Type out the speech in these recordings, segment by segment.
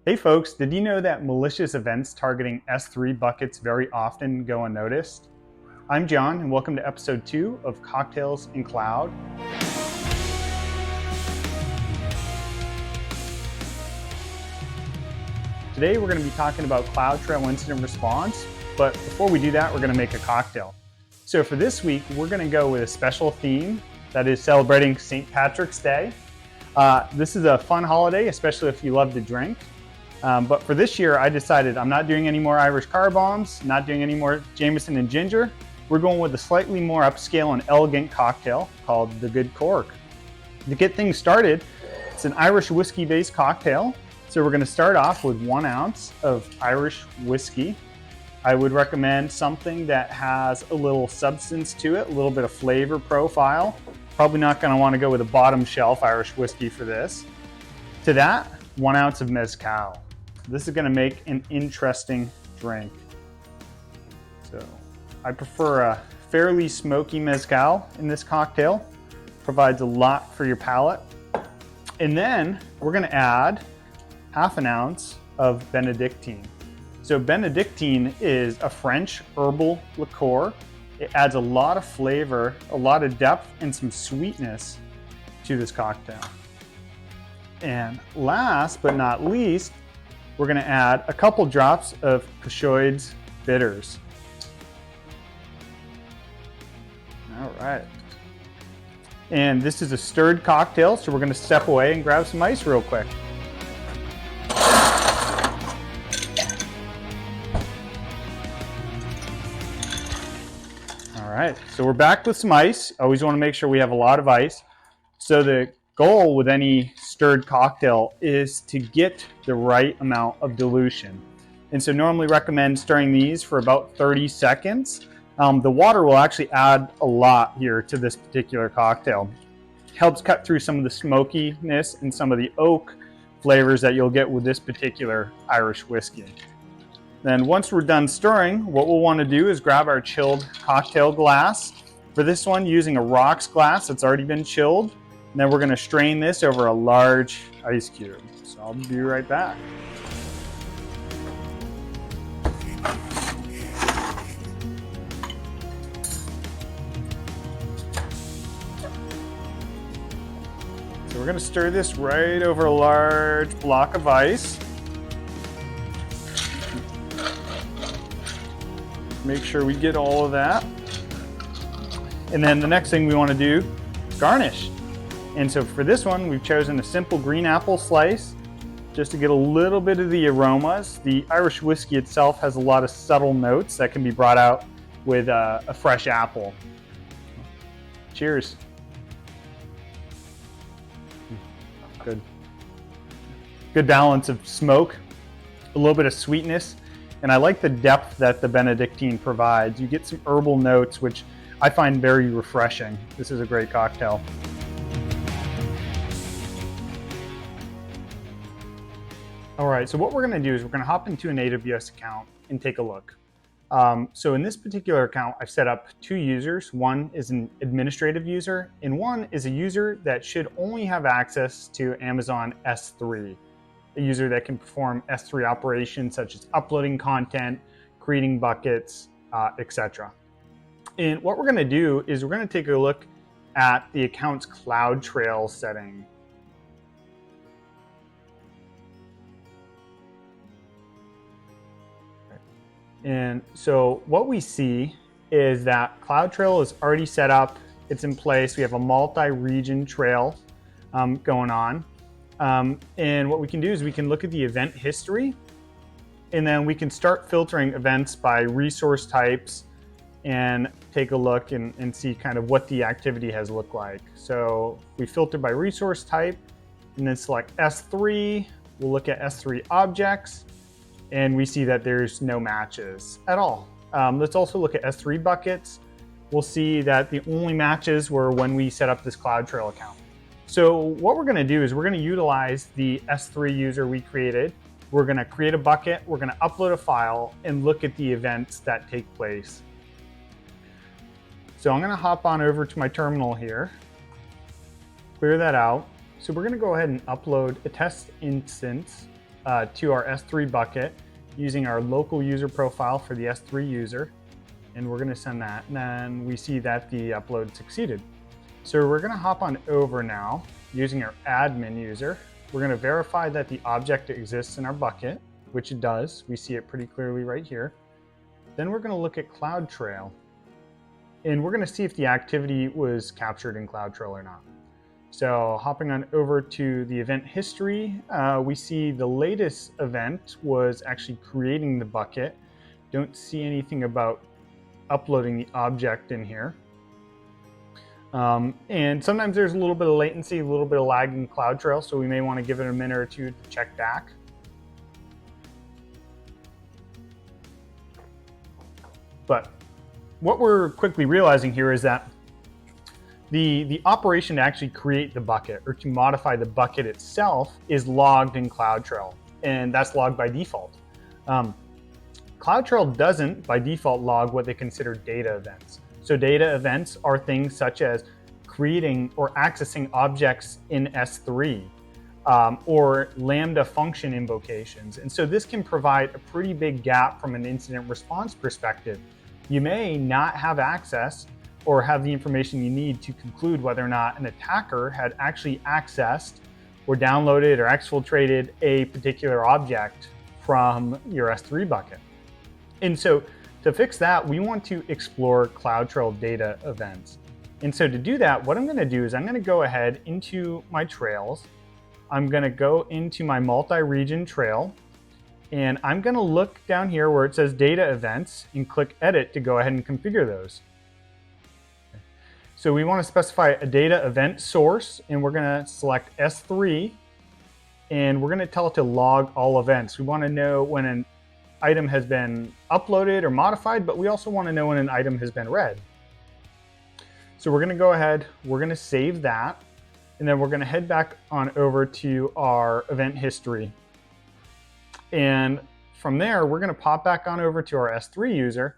Hey folks, did you know that malicious events targeting S3 buckets very often go unnoticed? I'm John and welcome to episode 2 of Cocktails in Cloud. Today we're going to be talking about CloudTrail incident response, but before we do that, we're going to make a cocktail. So for this week, we're going to go with a special theme that is celebrating St. Patrick's Day. This is a fun holiday, especially if you love to drink. But for this year, I decided I'm not doing any more Irish car bombs, not doing any more Jameson and ginger. We're going with a slightly more upscale and elegant cocktail called the Good Cork. To get things started, it's an Irish whiskey-based cocktail. So we're going to start off with 1 ounce of Irish whiskey. I would recommend something that has a little substance to it, a little bit of flavor profile. Probably not going to want to go with a bottom shelf Irish whiskey for this. To that, 1 ounce of Mezcal. This is going to make an interesting drink. So I prefer a fairly smoky Mezcal in this cocktail. Provides a lot for your palate. And then we're going to add 1/2 ounce of Benedictine. So Benedictine is a French herbal liqueur. It adds a lot of flavor, a lot of depth, and some sweetness to this cocktail. And last but not least, we're going to add a couple drops of Peychaud's bitters. All right. And this is a stirred cocktail, so we're going to step away and grab some ice real quick. All right, so we're back with some ice. Always want to make sure we have a lot of ice. So the goal with any stirred cocktail is to get the right amount of dilution. And so normally recommend stirring these for about 30 seconds. The water will actually add a lot here to this particular cocktail. Helps cut through some of the smokiness and some of the oak flavors that you'll get with this particular Irish whiskey. Then once we're done stirring, what we'll want to do is grab our chilled cocktail glass. For this one, using a rocks glass that's already been chilled. And then we're going to strain this over a large ice cube. So I'll be right back. So we're going to stir this right over a large block of ice. Make sure we get all of that. And then the next thing we want to do, garnish. And so for this one, we've chosen a simple green apple slice just to get a little bit of the aromas. The Irish whiskey itself has a lot of subtle notes that can be brought out with a fresh apple. Cheers. Good balance of smoke, a little bit of sweetness, and I like the depth that the Benedictine provides. You get some herbal notes, which I find very refreshing. This is a great cocktail. All right, so what we're going to do is we're going to hop into an AWS account and take a look. So in this particular account, I've set up 2 users. One is an administrative user, and one is a user that should only have access to Amazon S3, a user that can perform S3 operations such as uploading content, creating buckets, etc. And what we're going to do is we're going to take a look at the account's CloudTrail setting. And so what we see is that CloudTrail is already set up. It's in place. We have a multi-region trail going on. And what we can do is we can look at the event history, and then we can start filtering events by resource types and take a look and see kind of what the activity has looked like. So we filter by resource type and then select S3. We'll look at S3 objects. And we see that there's no matches at all. Let's also look at S3 buckets. We'll see that the only matches were when we set up this CloudTrail account. So what we're gonna do is we're gonna utilize the S3 user we created. We're gonna create a bucket, we're gonna upload a file, and look at the events that take place. So I'm gonna hop on over to my terminal here, clear that out. So we're gonna go ahead and upload a test instance to our S3 bucket using our local user profile for the S3 user. And we're gonna send that, and then we see that the upload succeeded. So we're gonna hop on over now using our admin user. We're gonna verify that the object exists in our bucket, which it does. We see it pretty clearly right here. Then we're gonna look at CloudTrail, and we're gonna see if the activity was captured in CloudTrail or not. So hopping on over to the event history, we see the latest event was actually creating the bucket. Don't see anything about uploading the object in here. And sometimes there's a little bit of latency, a little bit of lag in CloudTrail, so we may want to give it a minute or two to check back. But what we're quickly realizing here is that the operation to actually create the bucket or to modify the bucket itself is logged in CloudTrail, and that's logged by default. CloudTrail doesn't, by default, log what they consider data events. So data events are things such as creating or accessing objects in S3 or Lambda function invocations. And so this can provide a pretty big gap from an incident response perspective. You may not have access or have the information you need to conclude whether or not an attacker had actually accessed or downloaded or exfiltrated a particular object from your S3 bucket. And so to fix that, we want to explore CloudTrail data events. And so to do that, what I'm gonna do is I'm gonna go ahead into my trails. I'm gonna go into my multi-region trail, and I'm gonna look down here where it says data events and click edit to go ahead and configure those. So we wanna specify a data event source, and we're gonna select S3, and we're gonna tell it to log all events. We wanna know when an item has been uploaded or modified, but we also want to know when an item has been read. So we're going to go ahead, we're going to save that, and then we're going to head back on over to our event history. And from there, we're going to pop back on over to our S3 user,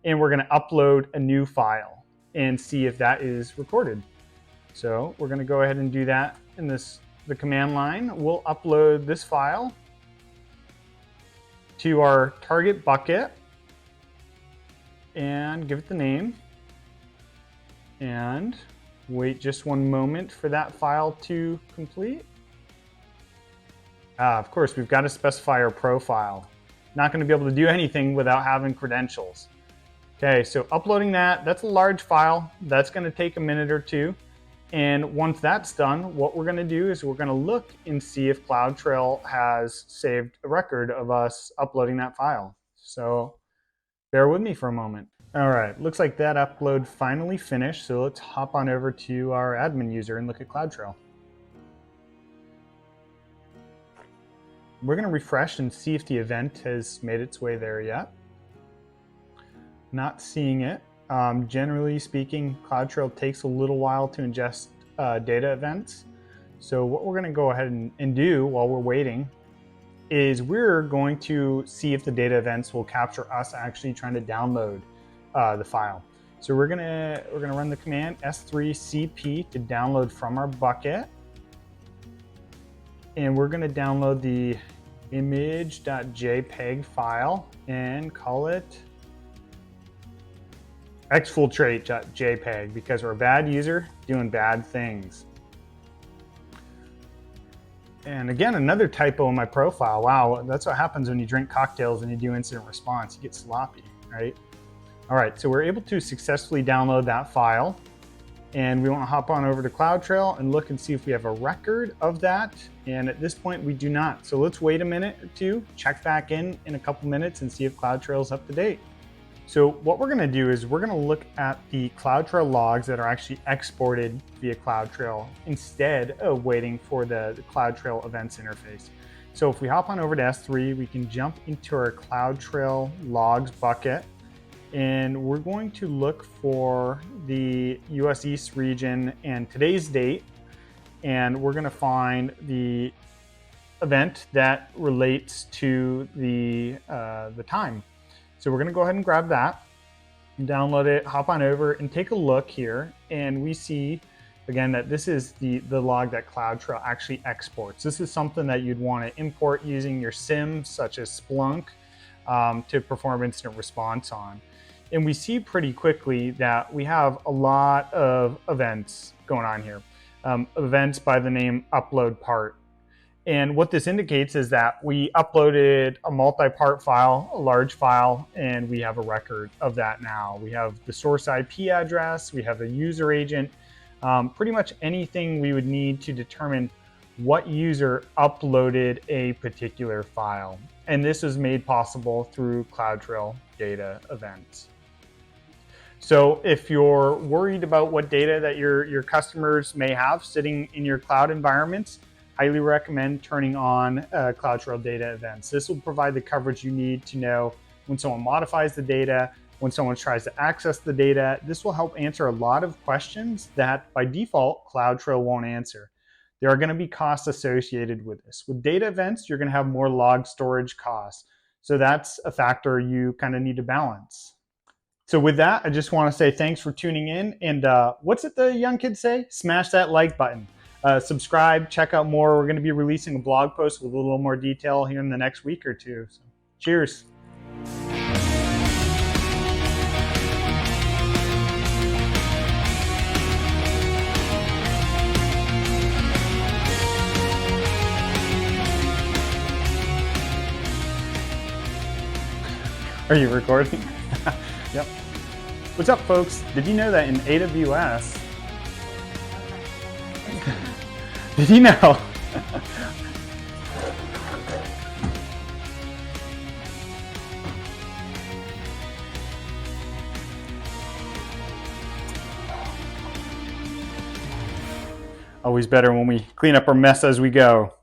and we're going to upload a new file and see if that is recorded. So we're going to go ahead and do that in the command line. We'll upload this file to our target bucket and give it the name, and wait just one moment for that file to complete. Of course, we've got to specify our profile. Not going to be able to do anything without having credentials. Okay, so uploading that's a large file. That's going to take a minute or two. And once that's done, what we're going to do is we're going to look and see if CloudTrail has saved a record of us uploading that file. So bear with me for a moment. All right, looks like that upload finally finished. So let's hop on over to our admin user and look at CloudTrail. We're going to refresh and see if the event has made its way there yet. Not seeing it. Generally speaking, CloudTrail takes a little while to ingest data events. So what we're going to go ahead and do while we're waiting is we're going to see if the data events will capture us actually trying to download the file. So we're gonna run the command s3cp to download from our bucket, and we're going to download the image.jpg file and call it exfiltrate.jpg because we're a bad user doing bad things. And again, another typo in my profile. Wow, that's what happens when you drink cocktails and you do incident response. You get sloppy, right? All right, so we're able to successfully download that file, and we want to hop on over to CloudTrail and look and see if we have a record of that. And at this point, we do not. So let's wait a minute or two, check back in a couple minutes and see if CloudTrail is up to date. So what we're going to do is we're going to look at the CloudTrail logs that are actually exported via CloudTrail instead of waiting for the CloudTrail events interface. So if we hop on over to S3, we can jump into our CloudTrail logs bucket, and we're going to look for the US East region and today's date, and we're going to find the event that relates to the time. So we're going to go ahead and grab that and download it, hop on over and take a look here. And we see again, that this is the log that CloudTrail actually exports. This is something that you'd want to import using your SIM, such as Splunk, to perform incident response on. And we see pretty quickly that we have a lot of events going on here. Events by the name upload part. And what this indicates is that we uploaded a multi-part file, a large file, and we have a record of that now. We have the source IP address, we have a user agent, pretty much anything we would need to determine what user uploaded a particular file. And this is made possible through CloudTrail data events. So if you're worried about what data that your customers may have sitting in your cloud environments, highly recommend turning on CloudTrail data events. This will provide the coverage you need to know when someone modifies the data, when someone tries to access the data. This will help answer a lot of questions that by default CloudTrail won't answer. There are going to be costs associated with this. With data events, you're going to have more log storage costs. So that's a factor you kind of need to balance. So with that, I just want to say thanks for tuning in. And what's it the young kids say? Smash that like button. Subscribe, check out more. We're going to be releasing a blog post with a little more detail here in the next week or two. So, cheers. Are you recording? Yep. What's up, folks? Did you know that in AWS, did you know? Always better when we clean up our mess as we go.